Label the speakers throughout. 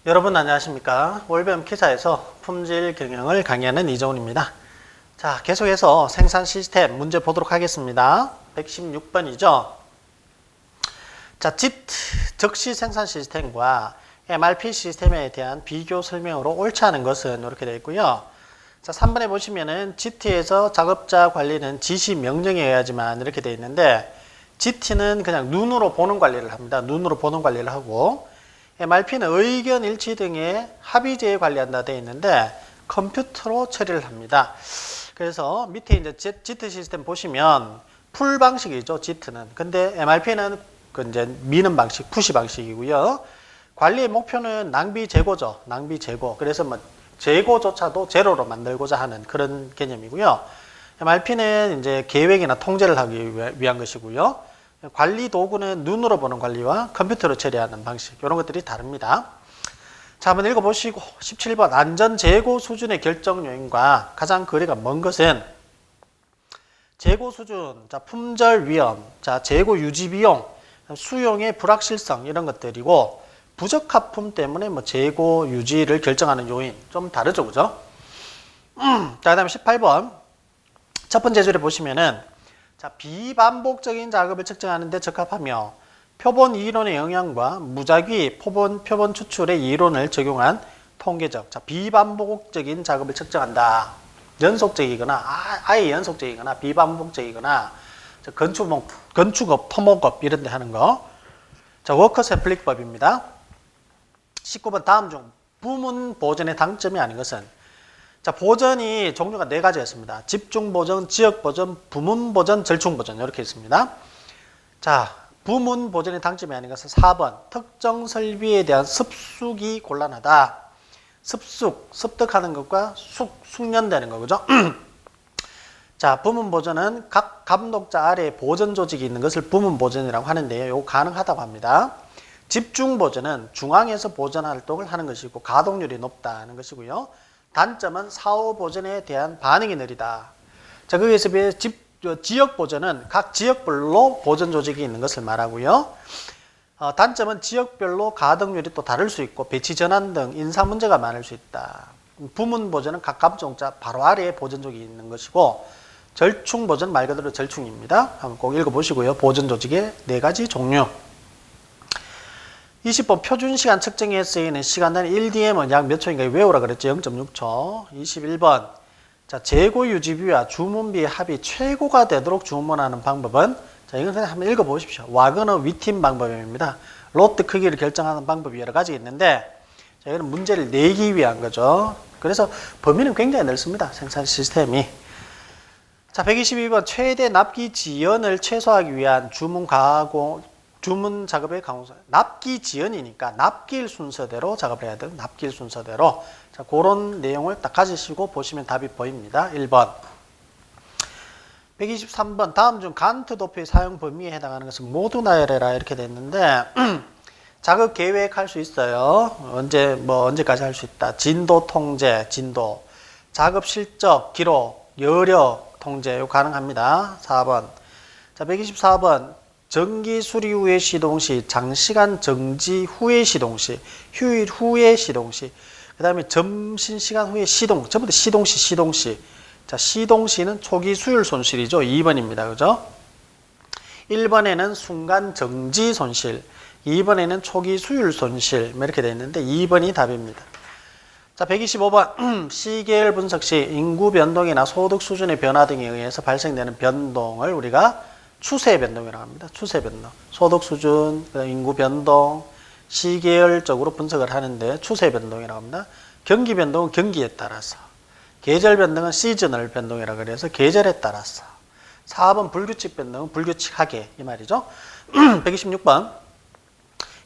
Speaker 1: 여러분 안녕하십니까? 월변 키사에서 품질 경영을 강의하는 이정훈입니다. 자, 계속해서 생산 시스템 문제 보도록 하겠습니다. 116번이죠. 자, JIT, 즉시 생산 시스템과 MRP 시스템에 대한 비교 설명으로 옳지 않은 것은 이렇게 되어 있고요. 자, 3번에 보시면은 JIT에서 작업자 관리는 지시 명령에 의하지만 이렇게 되어 있는데 JIT는 그냥 눈으로 보는 관리를 합니다. 눈으로 보는 관리를 하고 MRP는 의견 일치 등의 합의제에 관리한다 되어 있는데 컴퓨터로 처리를 합니다. 그래서 밑에 이제 JIT 시스템 보시면 풀 방식이죠. JIT는. 근데 MRP는 그 이제 미는 방식, 푸시 방식이고요. 관리의 목표는 낭비 제고죠. 낭비 제고. 그래서 뭐 재고조차도 제로로 만들고자 하는 그런 개념이고요. MRP는 이제 계획이나 통제를 하기 위한 것이고요. 관리 도구는 눈으로 보는 관리와 컴퓨터로 처리하는 방식, 이런 것들이 다릅니다. 자, 한번 읽어보시고 17번 안전 재고 수준의 결정 요인과 가장 거리가 먼 것은 재고 수준, 자, 품절 위험, 자, 재고 유지 비용, 수용의 불확실성 이런 것들이고 부적합품 때문에 뭐 재고 유지를 결정하는 요인 좀 다르죠, 그죠? 자, 그다음에 18번 첫 번째 줄에 보시면은 자, 비반복적인 작업을 측정하는 데 적합하며 표본 이론의 영향과 무작위 표본 추출의 이론을 적용한 통계적. 자, 비반복적인 작업을 측정한다. 연속적이거나 아예 연속적이거나 비반복적이거나 건축업, 토목업 이런 데 하는 거. 자, 워커 샘플링법입니다. 19번 다음 중 부문 보전의 당점이 아닌 것은 자, 보전이 종류가 4가지였습니다. 집중 보전, 지역 보전, 부문 보전, 절충 보전 이렇게 있습니다. 자, 부문 보전의 당점이 아닌 것은 4번 특정 설비에 대한 습숙이 곤란하다. 습득하는 것과 숙련되는 거, 그죠? 자, 부문 보전은 각 감독자 아래에 보전 조직이 있는 것을 부문 보전이라고 하는데요. 이거 가능하다고 합니다. 집중 보전은 중앙에서 보전 활동을 하는 것이고 가동률이 높다는 것이고요. 단점은 사후 보전에 대한 반응이 느리다. 자, 거기에서 비해 지역 보전은 각 지역별로 보전 조직이 있는 것을 말하고요. 단점은 지역별로 가동률이 또 다를 수 있고 배치 전환 등 인사 문제가 많을 수 있다. 부문 보전은 각 감독자 바로 아래에 보전 조직이 있는 것이고 절충 보전 말 그대로 절충입니다. 한번 꼭 읽어보시고요. 보전 조직의 4가지 종류. 20번 표준시간 측정에 쓰이는 시간단 1DM은 약 몇 초인가 외우라 그랬죠. 0.6초. 21번 자, 재고 유지비와 주문비의 합이 최고가 되도록 주문하는 방법은 자, 이건 그냥 한번 읽어보십시오. 와그너 위팀 방법입니다. 로트 크기를 결정하는 방법이 여러 가지 있는데 자, 이거는 문제를 내기 위한 거죠. 그래서 범위는 굉장히 넓습니다. 생산 시스템이. 자, 122번 최대 납기 지연을 최소화하기 위한 주문 작업의 강화선. 납기 지연이니까 납기일 순서대로 작업을 해야 돼요. 납기일 순서대로. 자, 그런 내용을 딱 가지시고 보시면 답이 보입니다. 1번. 123번 다음 중 간트 도표의 사용 범위에 해당하는 것은 모두 나열해라 이렇게 됐는데 작업 계획할 수 있어요. 언제까지 할 수 있다. 진도 통제, 진도. 작업 실적, 기록, 여력 통제 이거 가능합니다. 4번. 자, 124번 정기 수리 후의 시동시, 장시간 정지 후의 시동시, 휴일 후의 시동시, 그 다음에 점심시간 후의 시동, 전부 다 시동시. 자, 시동시는 초기 수율 손실이죠. 2번입니다. 그죠? 1번에는 순간 정지 손실, 2번에는 초기 수율 손실, 이렇게 되어 있는데 2번이 답입니다. 자, 125번 시계열 분석 시 인구 변동이나 소득 수준의 변화 등에 의해서 발생되는 변동을 우리가 추세 변동이라고 합니다. 추세 변동. 소득 수준, 인구 변동, 시계열적으로 분석을 하는데 추세 변동이라고 합니다. 경기 변동은 경기에 따라서. 계절 변동은 시즈널 변동이라고 해서 계절에 따라서. 4번 불규칙 변동은 불규칙하게 이 말이죠. 126번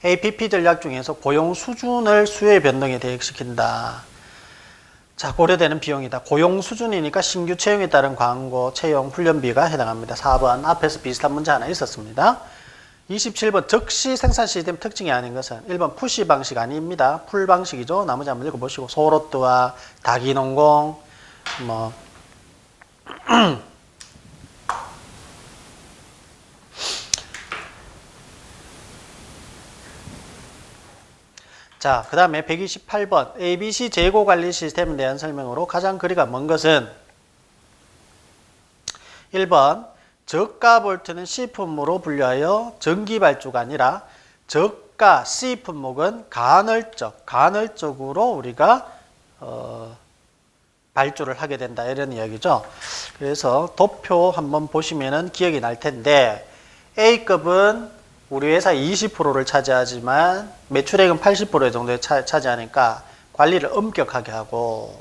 Speaker 1: APP 전략 중에서 고용 수준을 수요의 변동에 대입시킨다. 자, 고려되는 비용이다. 고용 수준이니까 신규 채용에 따른 광고, 채용, 훈련비가 해당합니다. 4번 앞에서 비슷한 문제 하나 있었습니다. 27번 즉시 생산 시스템 특징이 아닌 것은 1번 푸시 방식 아닙니다. 풀 방식이죠. 나머지 한번 읽어보시고 소로트와 다기농공 자, 그 다음에 128번 ABC 재고 관리 시스템에 대한 설명으로 가장 거리가 먼 것은 1번 저가 볼트는 C 품목으로 분류하여 전기 발주가 아니라 저가 C 품목은 간헐적으로 우리가 발주를 하게 된다 이런 이야기죠. 그래서 도표 한번 보시면은 기억이 날 텐데 A급은 우리 회사 20%를 차지하지만 매출액은 80% 정도에 차지하니까 관리를 엄격하게 하고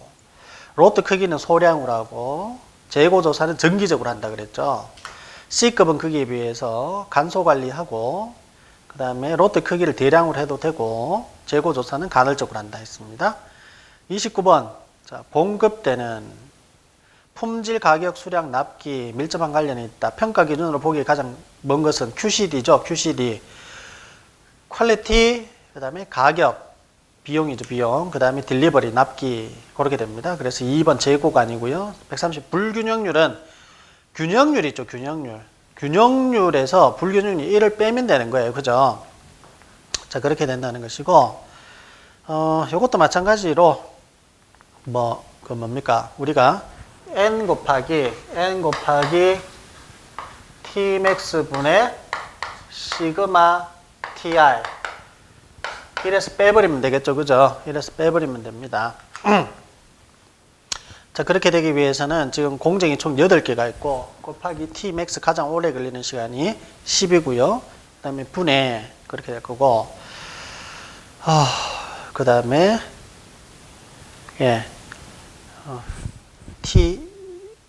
Speaker 1: 로트 크기는 소량으로 하고 재고 조사는 정기적으로 한다 그랬죠. C급은 거기에 비해서 간소 관리하고 그 다음에 로트 크기를 대량으로 해도 되고 재고 조사는 간헐적으로 한다 했습니다. 29번 자, 봉급 때는 품질, 가격, 수량, 납기 밀접한 관련이 있다. 평가 기준으로 보기에 가장 먼 것은 QCD죠. QCD. 퀄리티, 그 다음에 가격, 비용이죠. 비용. 그 다음에 딜리버리, 납기 그렇게 됩니다. 그래서 2번 재고가 아니고요. 130 불균형률은 균형률 있죠. 균형률. 균형률에서 불균형률 1을 빼면 되는 거예요. 그죠? 자, 그렇게 된다는 것이고 요것도 마찬가지로 뭡니까? 우리가 n 곱하기 tmax 분의 시그마 ti 이래서 빼버리면 되겠죠. 그죠? 이래서 빼버리면 됩니다. 자, 그렇게 되기 위해서는 지금 공정이 총 8개가 있고 곱하기 tmax 가장 오래 걸리는 시간이 10이고요. 그 다음에 분의 그렇게 될 거고 그 다음에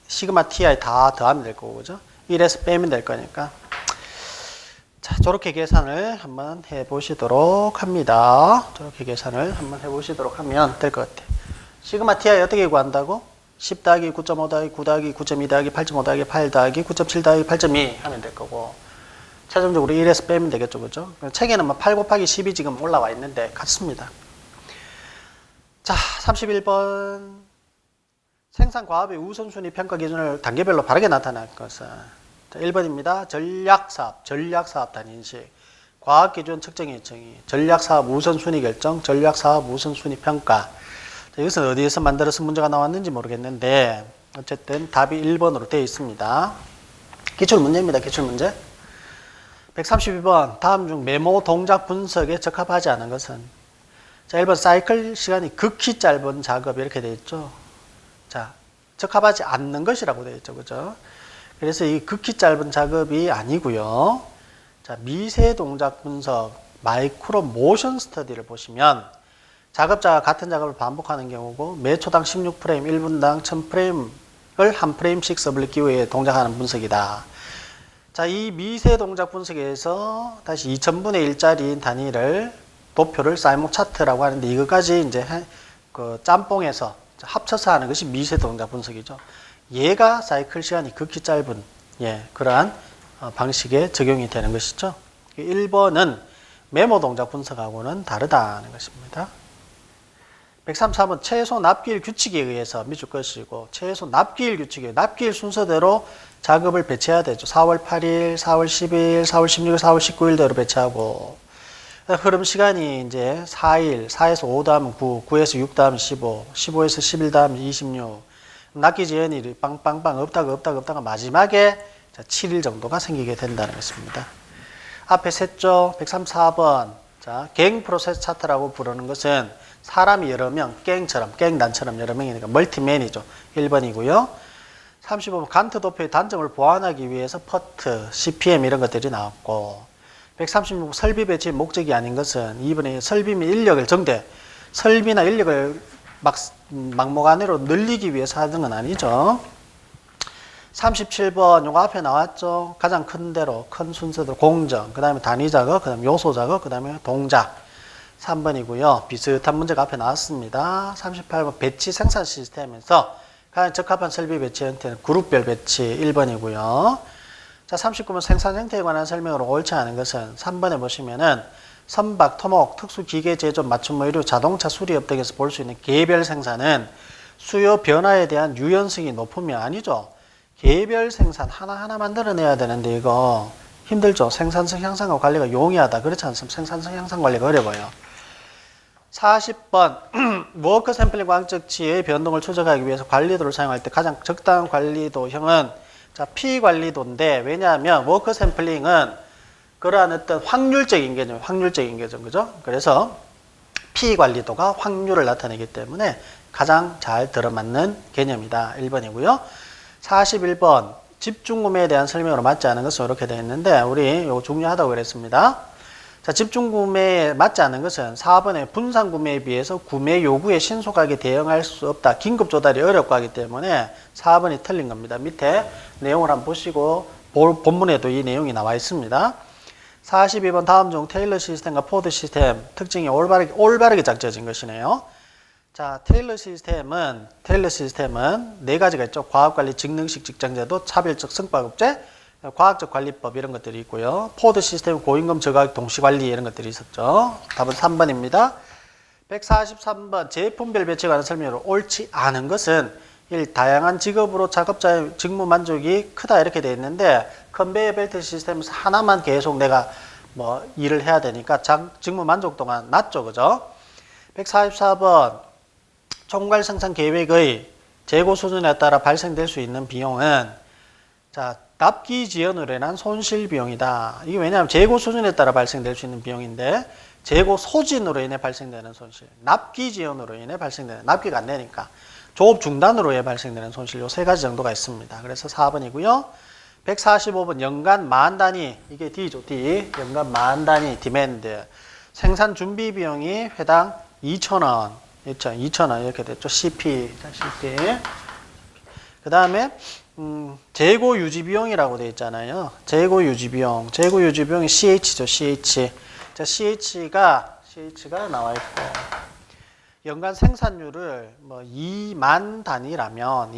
Speaker 1: 시그마 ti 다 더하면 될 거고, 그죠? 1에서 빼면 될 거니까. 자, 저렇게 계산을 한번 해보시도록 합니다. 저렇게 계산을 한번 해보시도록 하면 될 것 같아요. 시그마 ti 어떻게 구한다고? 10 더하기 9.5 더하기 9 더하기 9.2 더하기 8.5 더하기 8 더하기 9.7 더하기 8.2 하면 될 거고, 최종적으로 1에서 빼면 되겠죠, 그죠? 책에는 8 곱하기 10이 지금 올라와 있는데 같습니다. 자, 31번. 생산 과업의 우선순위 평가 기준을 단계별로 바르게 나타낼 것은 자, 1번입니다. 전략사업 단인식, 과학기준 측정의 정의, 전략사업 우선순위 결정, 전략사업 우선순위 평가. 자, 이것은 어디에서 만들어서 문제가 나왔는지 모르겠는데 어쨌든 답이 1번으로 되어 있습니다. 기출문제입니다. 기출문제. 132번 다음 중 메모 동작 분석에 적합하지 않은 것은 자, 1번 사이클 시간이 극히 짧은 작업 이렇게 되어 있죠. 자, 적합하지 않는 것이라고 되어 있죠. 그죠? 그래서 이 극히 짧은 작업이 아니고요. 자, 미세 동작 분석, 마이크로 모션 스터디를 보시면 작업자가 같은 작업을 반복하는 경우고 매 초당 16프레임, 1분당 1000프레임을 한 프레임씩 서블릿 기호에 동작하는 분석이다. 자, 이 미세 동작 분석에서 다시 2000분의 1짜리 단위를 도표를 사이목 차트라고 하는데 이것까지 이제 그 짬뽕해서 합쳐서 하는 것이 미세 동작 분석이죠. 얘가 사이클 시간이 극히 짧은 그러한 방식에 적용이 되는 것이죠. 1번은 메모 동작 분석하고는 다르다는 것입니다. 133번 최소 납기일 규칙에 의해서 미줄 것이고 최소 납기일 규칙에 납기일 순서대로 작업을 배치해야 되죠. 4월 8일, 4월 10일, 4월 16일, 4월 19일대로 배치하고 흐름 시간이 이제 4일, 4에서 5 다음은 9, 9에서 6 다음은 15, 15에서 11 다음은 26. 납기 지연이 빵빵빵 없다가 마지막에 7일 정도가 생기게 된다는 것입니다. 앞에 셌죠. 134번. 자, 갱 프로세스 차트라고 부르는 것은 사람이 여러 명, 갱단처럼 여러 명이니까 멀티맨이죠. 1번이고요. 35번 간트 도표의 단점을 보완하기 위해서 퍼트, CPM 이런 것들이 나왔고 136번 설비 배치의 목적이 아닌 것은 2번에 설비 및 인력을 설비나 인력을 막목 안으로 늘리기 위해서 하는 건 아니죠. 37번 요거 앞에 나왔죠. 가장 큰 대로 큰 순서대로 공정, 그 다음에 단위 작업, 그 다음에 요소 작업, 그 다음에 동작 3번이고요. 비슷한 문제가 앞에 나왔습니다. 38번 배치 생산 시스템에서 가장 적합한 설비 배치 형태는 그룹별 배치 1번이고요. 자, 39번 생산 형태에 관한 설명으로 옳지 않은 것은 3번에 보시면은 선박, 토목, 특수 기계 제조, 맞춤 의류, 자동차 수리업 등에서 볼 수 있는 개별 생산은 수요 변화에 대한 유연성이 높으면 아니죠. 개별 생산 하나하나 만들어내야 되는데 이거 힘들죠. 생산성 향상과 관리가 용이하다. 그렇지 않습니까? 생산성 향상 관리가 어려워요. 40번 워크 샘플링 광적치의 변동을 추적하기 위해서 관리도를 사용할 때 가장 적당한 관리도형은 자, P 관리도인데 왜냐하면 워크 샘플링은 그러한 어떤 확률적인 개념, 그죠? 그래서 P 관리도가 확률을 나타내기 때문에 가장 잘 들어맞는 개념이다. 1번이고요. 41번 집중구매에 대한 설명으로 맞지 않은 것은 이렇게 되어 있는데 우리 이거 중요하다고 그랬습니다. 자, 집중구매에 맞지 않은 것은 4번의 분산구매에 비해서 구매 요구에 신속하게 대응할 수 없다. 긴급 조달이 어렵고 하기 때문에 4번이 틀린 겁니다. 밑에 내용을 한번 보시고 본문에도 이 내용이 나와 있습니다. 42번 다음 중 테일러 시스템과 포드 시스템 특징이 올바르게 작져진 것이네요. 자, 테일러 시스템은 네 가지가 있죠. 과학관리 직능식 직장제도, 차별적 승박업체, 과학적 관리법 이런 것들이 있고요. 포드 시스템 고임금 저가격 동시관리 이런 것들이 있었죠. 답은 3번입니다. 143번 제품별 배치에 관한 설명으로 옳지 않은 것은 1. 다양한 직업으로 작업자의 직무 만족이 크다 이렇게 되어 있는데 컨베이어 벨트 시스템에서 하나만 계속 내가 뭐 일을 해야 되니까 직무 만족도가 낮죠. 그죠? 144번 총괄 생산 계획의 재고 수준에 따라 발생될 수 있는 비용은 자, 납기 지연으로 인한 손실 비용이다. 이게 왜냐하면 재고 수준에 따라 발생될 수 있는 비용인데 재고 소진으로 인해 발생되는 손실, 납기 지연으로 인해 발생되는, 납기가 안 되니까 조업 중단으로 인해 발생되는 손실 요 세 가지 정도가 있습니다. 그래서 4번이고요. 145번 연간 만 단위, 이게 D죠. D. 연간 만 단위 디맨드. 생산 준비 비용이 회당 2,000원. 2,000원 이렇게 됐죠. CP. 그 다음에 재고 유지 비용이라고 되어 있잖아요. 재고 유지 비용이 CH죠. CH. 자, CH가 나와 있고 연간 생산율을 뭐 2만 단위라면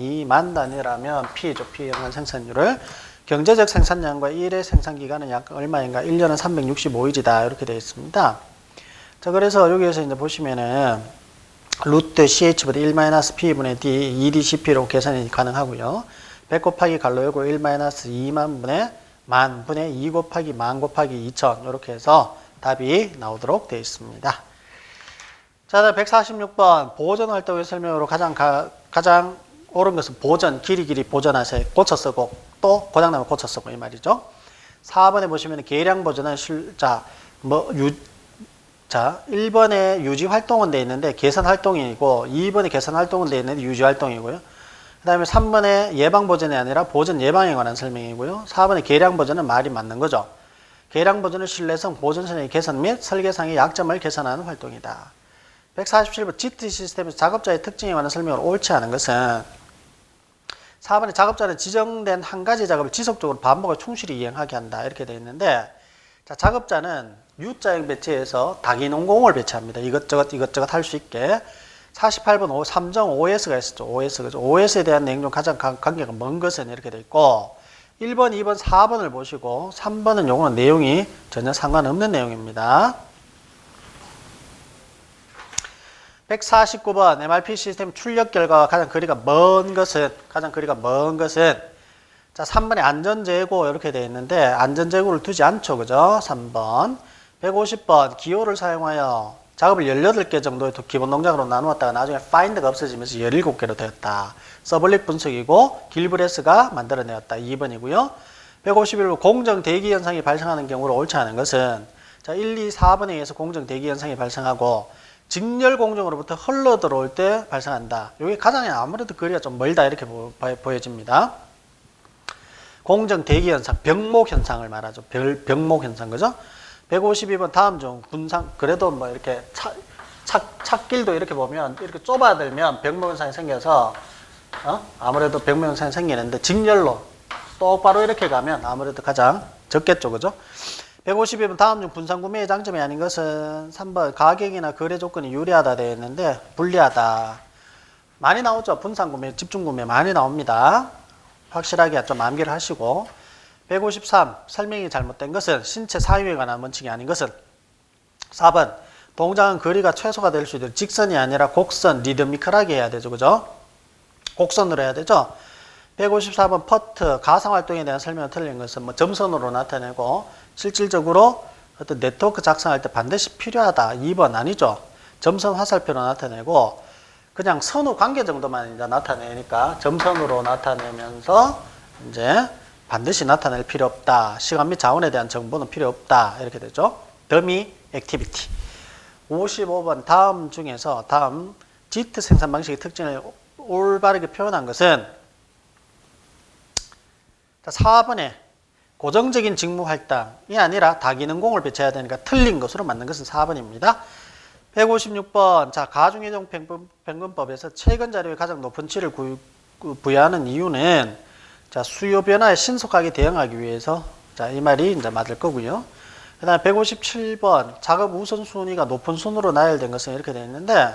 Speaker 1: P죠. P 연간 생산율을 경제적 생산량과 1의 생산 기간은 약 얼마인가? 1년은 365일이다. 이렇게 되어 있습니다. 자, 그래서 여기에서 이제 보시면은 루트 CH보다 1-P분의 D, EDCP로 계산이 가능하고요. 100 곱하기 갈로이고 1-2만 분의 만 분의 2 곱하기 만 곱하기 2천 이렇게 해서 답이 나오도록 되어 있습니다. 자, 146번 보존 활동의 설명으로 가장 옳은 것은 보존, 길이 보존하세요. 고쳐 쓰고 또 고장나면 고쳐 쓰고 이 말이죠. 4번에 보시면 계량 보존은 1번에 유지 활동은 되어 있는데 계산 활동이고 2번에 계산 활동은 되어 있는데 유지 활동이고요. 그 다음에 3번에 예방 보존이 아니라 보존 예방에 관한 설명이고요. 4번에 계량 보존은 말이 맞는 거죠. 계량 보존은 신뢰성, 보존성의 개선 및 설계상의 약점을 개선하는 활동이다. 147번 GT 시스템에서 작업자의 특징에 관한 설명으로 옳지 않은 것은 4번에 작업자는 지정된 한 가지 작업을 지속적으로 반복하고 충실히 이행하게 한다. 이렇게 되어 있는데 자, 작업자는 U자형 배치에서 다기농공을 배치합니다. 이것저것 할 수 있게. 48번 3정 OS가 있었죠. 그죠? OS에 대한 내용 중 가장 관계가 먼 것은 이렇게 되어 있고 1번, 2번, 4번을 보시고 3번은 요거는 내용이 전혀 상관없는 내용입니다. 149번 MRP 시스템 출력 결과와 가장 거리가 먼 것은 자, 3번에 안전재고 이렇게 되어 있는데 안전재고를 두지 않죠. 그죠? 3번. 150번 기호를 사용하여 작업을 18개 정도의 기본 동작으로 나누었다가 나중에 find가 없어지면서 17개로 되었다. 서블릭 분석이고 길브레스가 만들어내었다. 2번이고요. 151번 공정 대기 현상이 발생하는 경우로 옳지 않은 것은 자, 1, 2, 4번에 의해서 공정 대기 현상이 발생하고 직렬 공정으로부터 흘러 들어올 때 발생한다. 여기 가장 아무래도 거리가 좀 멀다 이렇게 보여집니다. 공정 대기 현상, 병목 현상을 말하죠. 병목 현상, 그죠? 152번 다음 중 분상, 그래도 뭐 이렇게 찾길도 이렇게 보면 이렇게 좁아들면 병목 현상이 생겨서 아무래도 병목 현상이 생기는데 직렬로 똑바로 이렇게 가면 아무래도 가장 적겠죠, 그죠? 152번 다음 중 분산 구매의 장점이 아닌 것은 3번 가격이나 거래 조건이 유리하다 되어 있는데 불리하다. 많이 나오죠. 분산 구매, 집중 구매 많이 나옵니다. 확실하게 좀 암기를 하시고 153 설명이 잘못된 것은 신체 사유에 관한 원칙이 아닌 것은 4번 동작은 거리가 최소가 될 수 있도록 직선이 아니라 곡선, 리드미컬하게 해야 되죠. 그죠? 곡선으로 해야 되죠. 154번 퍼트 가상활동에 대한 설명을 틀린 것은 뭐 점선으로 나타내고 실질적으로 어떤 네트워크 작성할 때 반드시 필요하다. 2번 아니죠. 점선 화살표로 나타내고 그냥 선후 관계 정도만 이제 나타내니까 점선으로 나타내면서 이제 반드시 나타낼 필요 없다. 시간 및 자원에 대한 정보는 필요 없다. 이렇게 되죠. 더미 액티비티. 55번 다음 중에서 다음 JIT 생산 방식의 특징을 올바르게 표현한 것은 4번에 고정적인 직무 활동이 아니라 다기능공을 배치해야 되니까 틀린 것으로 맞는 것은 4번입니다. 156번 자 가중이동 평균법에서 최근 자료에 가장 높은 치를 부여하는 이유는 자 수요 변화에 신속하게 대응하기 위해서 자 이 말이 이제 맞을 거고요. 그다음에 157번 작업 우선순위가 높은 순으로 나열된 것은 이렇게 되어 있는데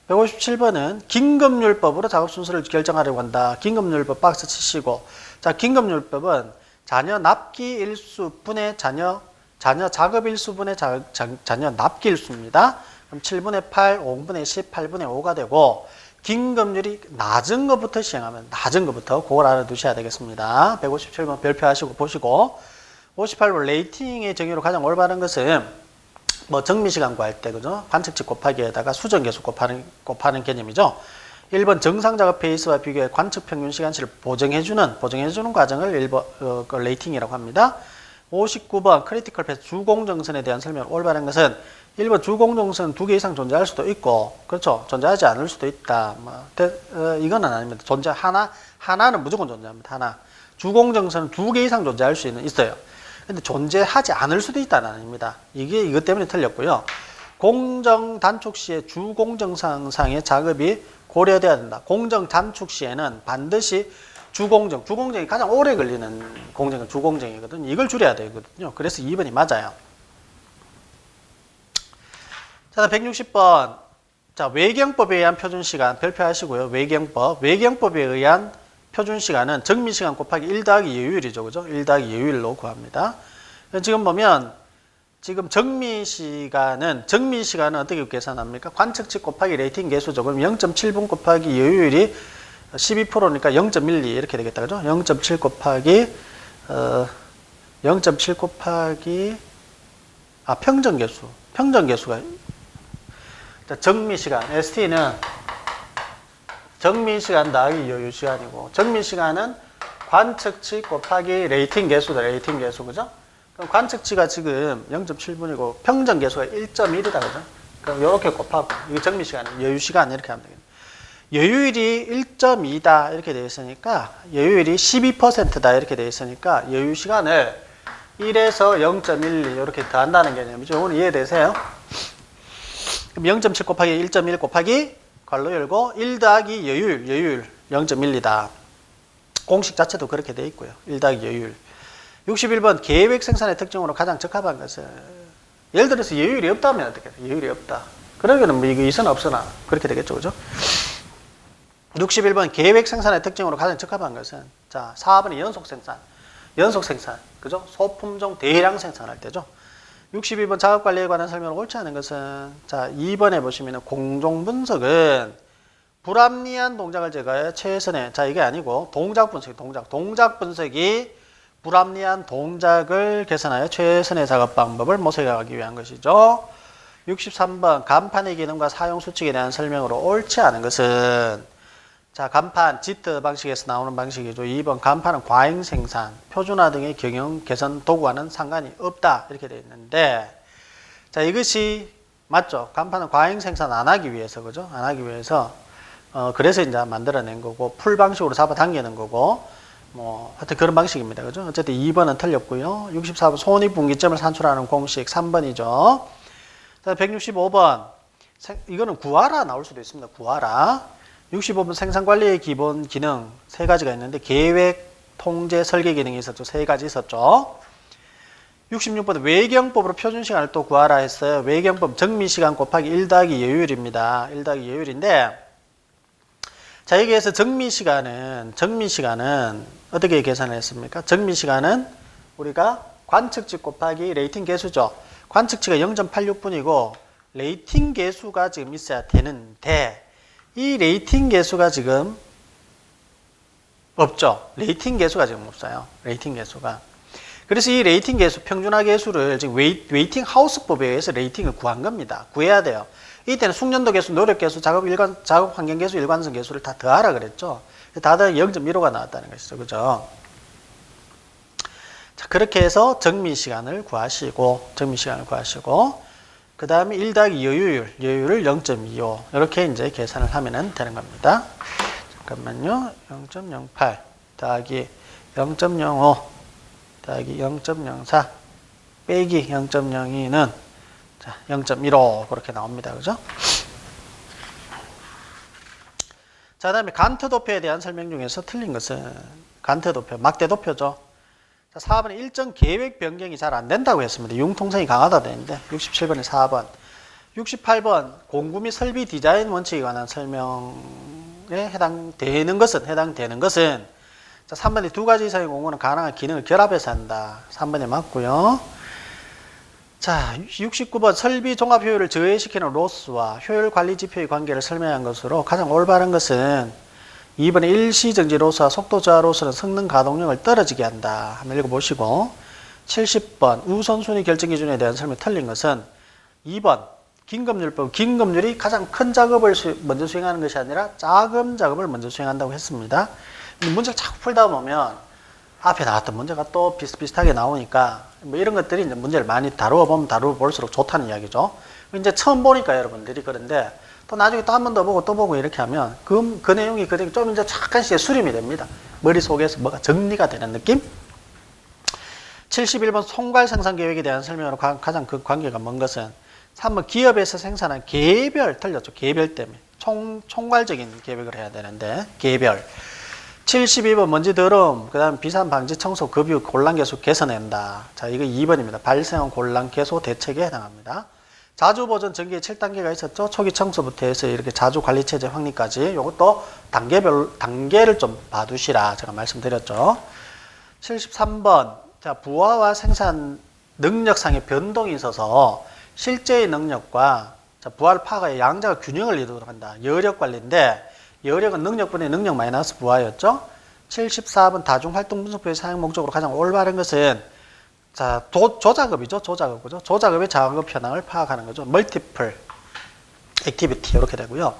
Speaker 1: 157번은 긴급률법으로 작업 순서를 결정하려고 한다. 긴급률법 박스 치시고 자 긴급률법은 잔여 납기 일수분의 잔여 작업 일수분의 잔여 납기 일수입니다. 그럼 7분의 8, 5분의 10, 8분의 5가 되고 긴급률이 낮은 것부터 시행하면 낮은 것부터 그걸 알아두셔야 되겠습니다. 157번 별표하시고 보시고 58번 레이팅의 정의로 가장 올바른 것은 뭐 정미시간 구할 때 그죠? 관측치 곱하기에다가 수정계수 곱하는 개념이죠. 1번 정상 작업 페이스와 비교해 관측 평균 시간치를 보정해주는 과정을 1번 레이팅이라고 합니다. 59번 크리티컬 패스 주공정선에 대한 설명 올바른 것은 1번 주공정선 2개 이상 존재할 수도 있고 그렇죠. 존재하지 않을 수도 있다. 이거는 아닙니다. 하나는 무조건 존재합니다. 하나. 주공정선은 2개 이상 존재할 수 있어요. 근데 존재하지 않을 수도 있다는 아닙니다. 이게 이것 때문에 틀렸고요. 공정 단축 시에 주공정상의 작업이 고려돼야 된다. 공정 단축 시에는 반드시 주공정이 가장 오래 걸리는 공정은 주공정이거든요. 이걸 줄여야 되거든요. 그래서 2번이 맞아요. 자, 160번. 자, 외경법에 의한 표준시간 별표하시고요. 외경법에 의한 표준시간은 정미시간 곱하기 1 더하기 여유율이죠. 그죠? 1 더하기 여유율로 구합니다. 지금 보면 지금 정미시간은 어떻게 계산합니까? 관측치 곱하기 레이팅 개수죠. 그럼 0.7분 곱하기 여유율이 12%니까 0.12 이렇게 되겠다. 그죠? 0.7 곱하기 평정계수가 자, 정미시간 ST는 정미시간 더하기 여유시간이고 정미시간은 관측치 곱하기 레이팅 개수다. 레이팅 개수 그죠? 그럼 관측치가 지금 0.7분이고 평정계수가 1.1이다. 그죠? 그럼 이렇게 곱하고 이게 정미시간, 여유시간 이렇게 하면 되겠네. 여유율이 1.2다 이렇게 되어 있으니까 여유율이 12%다 이렇게 되어 있으니까 여유시간을 1에서 0.12 이렇게 더한다는 개념이죠. 이건 이해되세요? 그럼 0.7 곱하기 1.1 곱하기 괄호 열고 1 더하기 여유율 0.12다. 공식 자체도 그렇게 되어 있고요. 1 더하기 여유율. 61번 계획 생산의 특징으로 가장 적합한 것은 예를 들어서 여유율이 없다면 어떻게 해요? 여유율이 없다. 그러면 뭐 이거 있으나 없으나 그렇게 되겠죠. 그죠? 61번 계획 생산의 특징으로 가장 적합한 것은 자 4번이 연속 생산 그죠? 소품종 대량 생산할 때죠. 62번 작업관리에 관한 설명을 옳지 않은 것은 자 2번에 보시면 공정 분석은 불합리한 동작을 제거해 최선의 자 이게 아니고 동작 분석이 불합리한 동작을 개선하여 최선의 작업 방법을 모색하기 위한 것이죠. 63번 간판의 기능과 사용 수칙에 대한 설명으로 옳지 않은 것은 자 간판 JIT 방식에서 나오는 방식이죠. 2번 간판은 과잉 생산, 표준화 등의 경영 개선 도구와는 상관이 없다 이렇게 되어 있는데 자 이것이 맞죠. 간판은 과잉 생산 안 하기 위해서 그죠? 안 하기 위해서 그래서 이제 만들어낸 거고 풀 방식으로 잡아당기는 거고 뭐 하여튼 그런 방식입니다. 그죠? 어쨌든 2번은 틀렸고요. 64번 손익분기점을 산출하는 공식 3번이죠. 자 165번 이거는 구하라 나올 수도 있습니다. 구하라. 65번 생산관리의 기본 기능 3가지가 있는데 계획, 통제, 설계 기능이 있었죠. 3가지 있었죠. 66번 외경법으로 표준시간을 또 구하라 했어요. 외경법 정미시간 곱하기 1 더하기 여유율입니다. 1 더하기 여유율인데 자 여기에서 정미시간은 어떻게 계산을 했습니까? 정미시간은 우리가 관측치 곱하기 레이팅 개수죠. 관측치가 0.86분이고 레이팅 개수가 지금 있어야 되는데 이 레이팅 개수가 지금 없죠. 레이팅 개수가 지금 없어요. 레이팅 개수가. 그래서 이 레이팅 개수, 평준화 개수를 지금 웨이팅 하우스법에 의해서 레이팅을 구한 겁니다. 구해야 돼요. 이때는 숙련도 계수, 노력 계수, 작업 환경 계수, 일관성 계수를 다 더하라 그랬죠. 다 더하기 0.15가 나왔다는 것이죠. 그죠? 자, 그렇게 해서 정미 시간을 구하시고, 그 다음에 1 더하기 여유율을 0.25. 이렇게 이제 계산을 하면 되는 겁니다. 잠깐만요. 0.08 더하기 0.05 더하기 0.04 빼기 0.02는 0.15 그렇게 나옵니다. 그죠? 자, 그 다음에 간트 도표에 대한 설명 중에서 틀린 것은 간트 도표, 막대 도표죠. 자, 4번에 일정 계획 변경이 잘 안 된다고 했습니다. 융통성이 강하다 되는데 67번에 4번. 68번 공구 및 설비 디자인 원칙에 관한 설명에 해당되는 것은 자, 3번에 두 가지 이상의 공구는 가능한 기능을 결합해서 한다. 3번에 맞고요. 자, 69번 설비 종합 효율을 저해시키는 로스와 효율 관리 지표의 관계를 설명한 것으로 가장 올바른 것은 2번에 일시정지 로스와 속도 저하 로스는 성능 가동력을 떨어지게 한다. 한번 읽어보시고 70번 우선순위 결정 기준에 대한 설명이 틀린 것은 2번 긴급률법, 긴급률이 가장 큰 작업을 먼저 수행하는 것이 아니라 작은 작업을 먼저 수행한다고 했습니다. 문제를 자꾸 풀다 보면 앞에 나왔던 문제가 또 비슷비슷하게 나오니까 뭐 이런 것들이 이제 문제를 많이 다루어 보면 다루어 볼수록 좋다는 이야기죠. 이제 처음 보니까 여러분들이 그런데 또 나중에 또 한 번 더 보고 또 보고 이렇게 하면 그 내용이 그대로 좀 이제 잠깐씩 수렴이 됩니다. 머릿속에서 뭐가 정리가 되는 느낌? 71번 총괄 생산 계획에 대한 설명으로 가장 그 관계가 먼 것은 3번 기업에서 생산한 개별 틀렸죠. 개별 때문에 총괄적인 계획을 해야 되는데 개별. 72번 먼지 더러움, 그 다음 비산 방지 청소 급유 곤란 개수 개선한다. 자, 이거 2번입니다. 발생한 곤란 개수 대책에 해당합니다. 자주 보존 전기에 7단계가 있었죠. 초기 청소부터 해서 이렇게 자주 관리 체제 확립까지 이것도 단계를 좀 봐두시라 제가 말씀드렸죠. 73번. 자, 부하와 생산 능력상의 변동이 있어서 실제의 능력과 부하를 파악하여 양자가 균형을 이루도록 한다. 여력 관리인데 여력은 능력분의 능력 마이너스 부하였죠. 74번 다중활동 분석표의 사용 목적으로 가장 올바른 것은 자, 조작업이죠. 조작업, 그죠? 조작업의 작업 현황을 파악하는 거죠. 멀티플 액티비티 이렇게 되고요.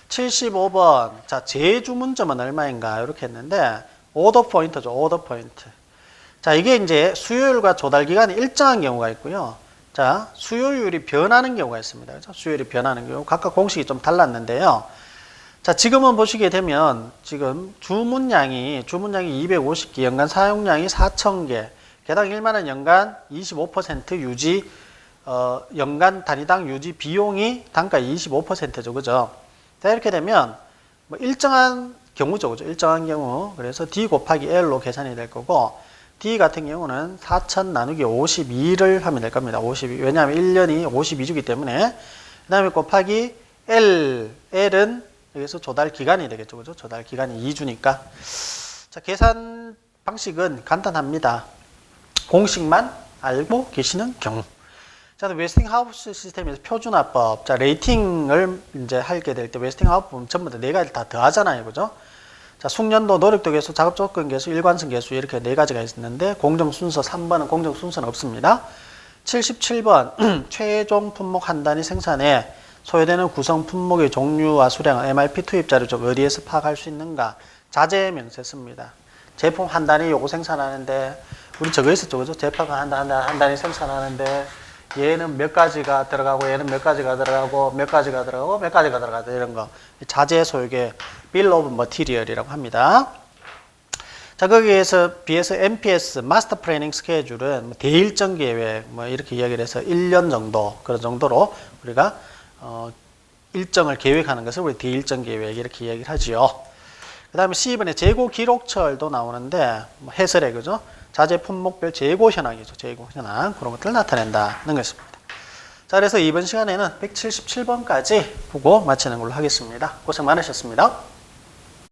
Speaker 1: 75번 자, 재주문점은 얼마인가 이렇게 했는데 오더 포인트죠. 오더 포인트. 자, 이게 이제 수요율과 조달 기간이 일정한 경우가 있고요. 자, 수요율이 변하는 경우가 있습니다. 그죠? 수요율이 변하는 경우 각각 공식이 좀 달랐는데요. 자, 지금은 보시게 되면 지금 주문량이 250개, 연간 사용량이 4,000개, 개당 1만원 연간 25% 유지, 연간 단위당 유지 비용이 단가 25%죠. 그죠? 자, 이렇게 되면 뭐 일정한 경우죠. 그죠? 일정한 경우. 그래서 D 곱하기 L로 계산이 될 거고, D 같은 경우는 4,000 나누기 52를 하면 될 겁니다. 52. 왜냐하면 1년이 52주기 때문에. 그 다음에 곱하기 L은 여기서 조달 기간이 되겠죠. 그죠? 조달 기간이 2주니까. 자, 계산 방식은 간단합니다. 공식만 알고 계시는 경우. 자, 웨스팅하우스 시스템에서 표준화법. 자, 레이팅을 이제 하게 될 때 웨스팅하우스 전부 다 4가지 다 더하잖아요. 그죠? 자, 숙련도, 노력도 계수, 작업 조건 계수, 일관성 계수 이렇게 4가지가 있는데 공정 순서 3번은 공정 순서는 없습니다. 77번 최종 품목 한 단위 생산에 소요되는 구성 품목의 종류와 수량은 MRP 투입 자료 중 어디에서 파악할 수 있는가? 자재 명세 씁니다. 제품 한 단위 요거 생산하는데 우리 저거 있었죠, 그죠? 제품 한 단위 생산하는데 얘는 몇 가지가 들어가고 얘는 몇 가지가 들어가고 몇 가지가 들어가고 몇 가지가 들어가고 이런 거 자재 소유계 Bill of Material이라고 합니다. 자, 거기에서 비해서 MPS 마스터 플래닝 스케줄은 대일정 계획 뭐 이렇게 이야기를 해서 1년 정도 그런 정도로 우리가 일정을 계획하는 것을 우리 대일정 계획 이렇게 이야기를 하지요. 그 다음에 C번에 재고 기록철도 나오는데 뭐 해설에 그죠? 자재 품목별 재고 현황이죠. 재고 현황 그런 것들을 나타낸다는 것입니다. 자, 그래서 이번 시간에는 177번까지 보고 마치는 걸로 하겠습니다. 고생 많으셨습니다.